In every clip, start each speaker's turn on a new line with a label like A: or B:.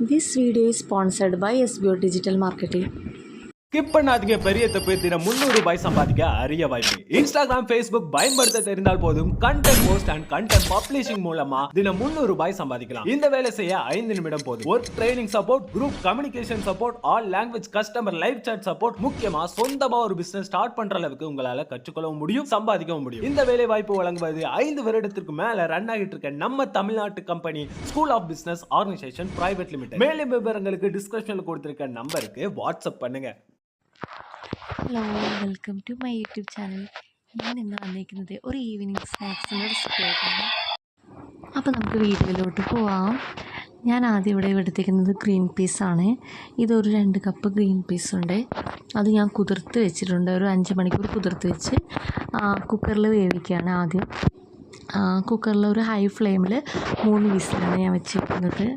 A: This video is sponsored by SBO Digital Marketing.
B: Skip பண்ணாதீங்க. பெரிய தப்பு. தினம் 300 ரூபாய் சம்பாதிக்க அரிய வாய்ப்பு. இன்ஸ்டாகிராம், ஃபேஸ்புக் பயன்படுத்த தெரிந்தால் போதும் content post and content publishing மூலமா தினம் 300 ரூபாய் சம்பாதிக்கலாம். இந்த வேலை செய்ய 5 நிமிடம் போதும். Work training support, group communication support, all language customer live chat support, முக்கியமா சொந்தமா ஒரு பிசினஸ் ஸ்டார்ட் பண்ற அளவுக்கு உங்களால கற்றுக்கொள்ளவும் முடியும், சம்பாதிக்கவும் முடியும். இந்த வேலை வாய்ப்பு வழங்குவது 5 வருடத்திற்கு மேல ரன் ஆகிட்டு இருக்க நம்ம தமிழ்நாட்டு company school of business organisation private limited. மேலும் விவரங்களுக்கு டிஸ்கிரிப்ஷன்ல கொடுத்திருக்க நம்பருக்கு வாட்ஸ்அப் பண்ணுங்க.
A: Hello, welcome to my YouTube channel. ഞാൻ ഇന്ന് വന്നിരിക്കുന്നത് ഒരു ഈവനിങ് സ്നാക്സിൻ്റെ റെസിപ്പി ആയിട്ടാണ്. അപ്പോൾ നമുക്ക് വീഡിയോയിലോട്ട് പോവാം. ഞാൻ ആദ്യം ഇവിടെ എടുത്തിരിക്കുന്നത് ഗ്രീൻ പീസാണ്. ഇതൊരു 2 കപ്പ് ഗ്രീൻ പീസ് ഉണ്ട്. അത് ഞാൻ കുതിർത്ത് വെച്ചിട്ടുണ്ട്. ഒരു 5 മണിക്കൂർ കുതിർത്ത് വെച്ച് കുക്കറിൽ വേവിക്കുകയാണ് ആദ്യം. കുക്കറിൽ ഒരു ഹൈ ഫ്ലെയിമിൽ 3 വിസിലാണ് ഞാൻ വെച്ചിരിക്കുന്നത്.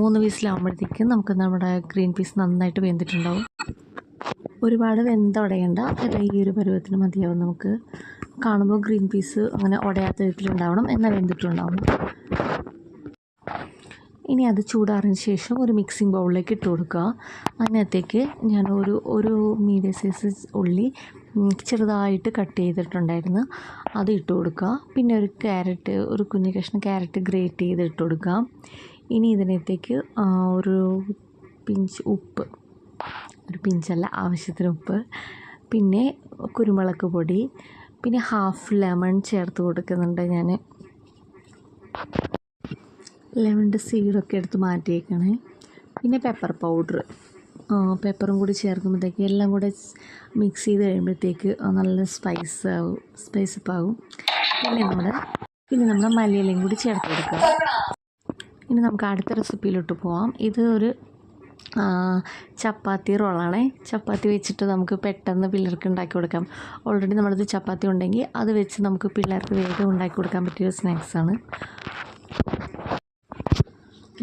A: 3 വിസിലാകുമ്പോഴത്തേക്കും നമുക്ക് നമ്മുടെ ഗ്രീൻ പീസ് നന്നായിട്ട് വെന്തിട്ടുണ്ടാവും. ഒരുപാട് വെന്തുടയണ്ട, ഈ ഒരു പരുവത്തിന് മതിയാവും. നമുക്ക് കാണുമ്പോൾ ഗ്രീൻ പീസ് അങ്ങനെ ഉടയാത്ത വിധത്തിലുണ്ടാവണം, എന്നാൽ വെന്തിട്ടുണ്ടാവണം. ഇനി അത് ചൂടാറിന് ശേഷം ഒരു മിക്സിംഗ് ബൗളിലേക്ക് ഇട്ട് കൊടുക്കുക. അതിനകത്തേക്ക് ഞാൻ ഒരു മീഡിയം സൈസ് ഉള്ളി ചെറുതായിട്ട് കട്ട് ചെയ്തിട്ടുണ്ടായിരുന്നു, അത് ഇട്ട് കൊടുക്കുക. പിന്നെ ഒരു കുഞ്ഞു കഷ്ണം ക്യാരറ്റ് ഗ്രേറ്റ് ചെയ്ത് ഇട്ട് കൊടുക്കുക. ഇനി ഇതിനകത്തേക്ക് ഒരു പിഞ്ച് ഉപ്പ്, ഒരു പിഞ്ചല്ല, ആവശ്യത്തിന് ഉപ്പ്, പിന്നെ കുരുമുളക് പൊടി, പിന്നെ ഹാഫ് ലെമൺ ചേർത്ത് കൊടുക്കുന്നുണ്ട് ഞാൻ. ലെമണിൻ്റെ സീഡൊക്കെ എടുത്ത് മാറ്റിയേക്കണേ. പിന്നെ പെപ്പർ പൗഡർ, പെപ്പറും കൂടി ചേർക്കുമ്പോഴത്തേക്ക് എല്ലാം കൂടെ മിക്സ് ചെയ്ത് കഴിയുമ്പോഴത്തേക്ക് നല്ല സ്പൈസപ്പ് ആകും. പിന്നെ നമ്മുടെ മല്ലിയിലയും കൂടി ചേർത്ത് കൊടുക്കുക. ഇനി നമുക്ക് അടുത്ത റെസിപ്പിയിലോട്ട് പോവാം. ഇത് ഒരു ചപ്പാത്തി റോളാണ്. ചപ്പാത്തി വെച്ചിട്ട് നമുക്ക് പെട്ടെന്ന് പിള്ളേർക്ക് ഉണ്ടാക്കി കൊടുക്കാം. ഓൾറെഡി നമ്മളത് ചപ്പാത്തി ഉണ്ടെങ്കിൽ അത് വെച്ച് നമുക്ക് പിള്ളേർക്ക് വേഗം ഉണ്ടാക്കി കൊടുക്കാൻ പറ്റിയ സ്നാക്സാണ്.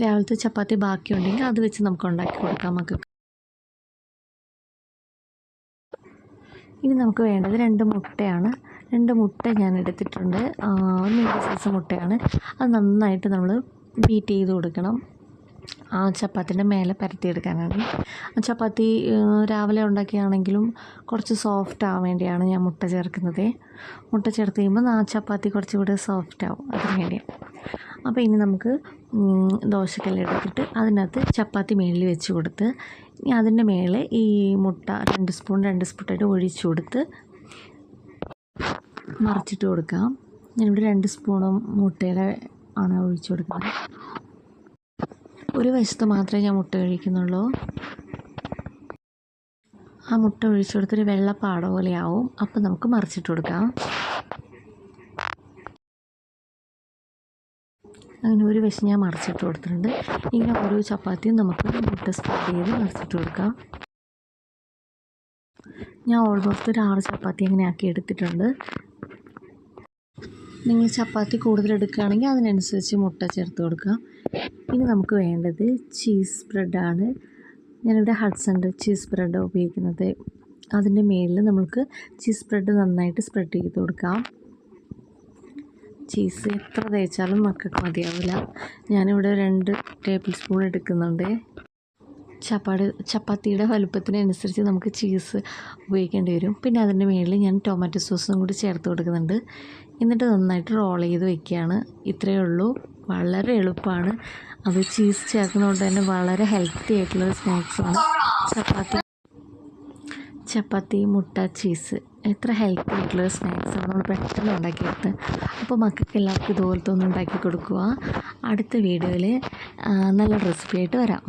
A: രാവിലത്തെ ചപ്പാത്തി ബാക്കിയുണ്ടെങ്കിൽ അത് വെച്ച് നമുക്ക് ഉണ്ടാക്കി കൊടുക്കാം മക്കൾക്ക്. ഇനി നമുക്ക് വേണ്ടത് 2 മുട്ടയാണ്. 2 മുട്ട ഞാൻ എടുത്തിട്ടുണ്ട്. മീഡിയം സൈസ് മുട്ടയാണ്. അത് നന്നായിട്ട് നമ്മൾ ബീറ്റ് ചെയ്ത് കൊടുക്കണം. ആ ചപ്പാത്തിൻ്റെ മേലെ പരത്തിയെടുക്കാനാണ്. ചപ്പാത്തി രാവിലെ ഉണ്ടാക്കിയാണെങ്കിലും കുറച്ച് സോഫ്റ്റ് ആവാൻ വേണ്ടിയാണ് ഞാൻ മുട്ട ചേർക്കുന്നത്. മുട്ട ചേർത്ത് കഴിയുമ്പോൾ ആ ചപ്പാത്തി കുറച്ചുകൂടെ സോഫ്റ്റ് ആവും, അതിന് വേണ്ടിയാണ്. അപ്പോൾ ഇനി നമുക്ക് ദോശക്കല്ല് എടുത്തിട്ട് അതിനകത്ത് ചപ്പാത്തി മേളിൽ വെച്ച് കൊടുത്ത് അതിൻ്റെ മേലെ ഈ മുട്ട 2 സ്പൂണായിട്ട് ഒഴിച്ചു കൊടുത്ത് മറിച്ചിട്ട് കൊടുക്കാം. ഞാനിവിടെ 2 സ്പൂണും മുട്ടയുടെ ആണ് ഒഴിച്ചു കൊടുക്കുന്നത്. ഒരു വശത്ത് മാത്രമേ ഞാൻ മുട്ട ഒഴിക്കുന്നുള്ളൂ. ആ മുട്ട ഒഴിച്ചു കൊടുത്തൊരു വെള്ളപ്പാട പോലെയാവും. അപ്പം നമുക്ക് മറിച്ചിട്ട് കൊടുക്കാം. അങ്ങനെ ഒരു വശം ഞാൻ മറിച്ചിട്ട് കൊടുത്തിട്ടുണ്ട്. ഇങ്ങനെ ഓരോ ചപ്പാത്തിയും നമുക്ക് മുട്ട സ്പ്രെഡ് ചെയ്ത് മറിച്ചിട്ട് കൊടുക്കാം. ഞാൻ ഓൾമോസ്റ്റ് ഒരു 6 ചപ്പാത്തി അങ്ങനെ ആക്കി എടുത്തിട്ടുണ്ട്. നിങ്ങൾ ചപ്പാത്തി കൂടുതൽ എടുക്കുകയാണെങ്കിൽ അതിനനുസരിച്ച് മുട്ട ചേർത്ത് കൊടുക്കുക. ഇനി നമുക്ക് വേണ്ടത് ചീസ് സ്പ്രെഡാണ്. ഞാനിവിടെ ഹഡ്സൻ്റെ ചീസ് സ്പ്രെഡ് ഉപയോഗിക്കുന്നത്. അതിൻ്റെ മേളിൽ നമുക്ക് ചീസ് സ്പ്രെഡ് നന്നായിട്ട് സ്പ്രെഡ് ചെയ്ത് കൊടുക്കാം. ചീസ് എത്ര തേച്ചാലും മക്കൾക്ക് മതിയാവില്ല. ഞാനിവിടെ 2 ടേബിൾ സ്പൂൺ എടുക്കുന്നുണ്ട്. ചപ്പാത്തിയുടെ വലുപ്പത്തിനനുസരിച്ച് നമുക്ക് ചീസ് ഉപയോഗിക്കേണ്ടി വരും. പിന്നെ അതിൻ്റെ മേളിൽ ഞാൻ ടൊമാറ്റോ സോസും കൂടി ചേർത്ത് കൊടുക്കുന്നുണ്ട്. എന്നിട്ട് നന്നായിട്ട് റോൾ ചെയ്ത് വയ്ക്കുകയാണ്. ഇത്രയേ ഉള്ളൂ, വളരെ എളുപ്പമാണ്. അത് ചീസ് ചേർക്കുന്നതുകൊണ്ട് തന്നെ വളരെ ഹെൽത്തി ആയിട്ടുള്ളൊരു സ്നാക്സാണ് ചപ്പാത്തി മുട്ട ചീസ്. എത്ര ഹെൽത്തി ആയിട്ടുള്ളൊരു സ്നാക്സാണ്, നമ്മൾ പെട്ടെന്ന് ഉണ്ടാക്കിയെടുത്ത്. അപ്പോൾ മക്കൾക്ക് എല്ലാവർക്കും ഇതുപോലത്തെ ഒന്ന് ഉണ്ടാക്കി കൊടുക്കുക. അടുത്ത വീഡിയോയിൽ നല്ല റെസിപ്പി ആയിട്ട് വരാം.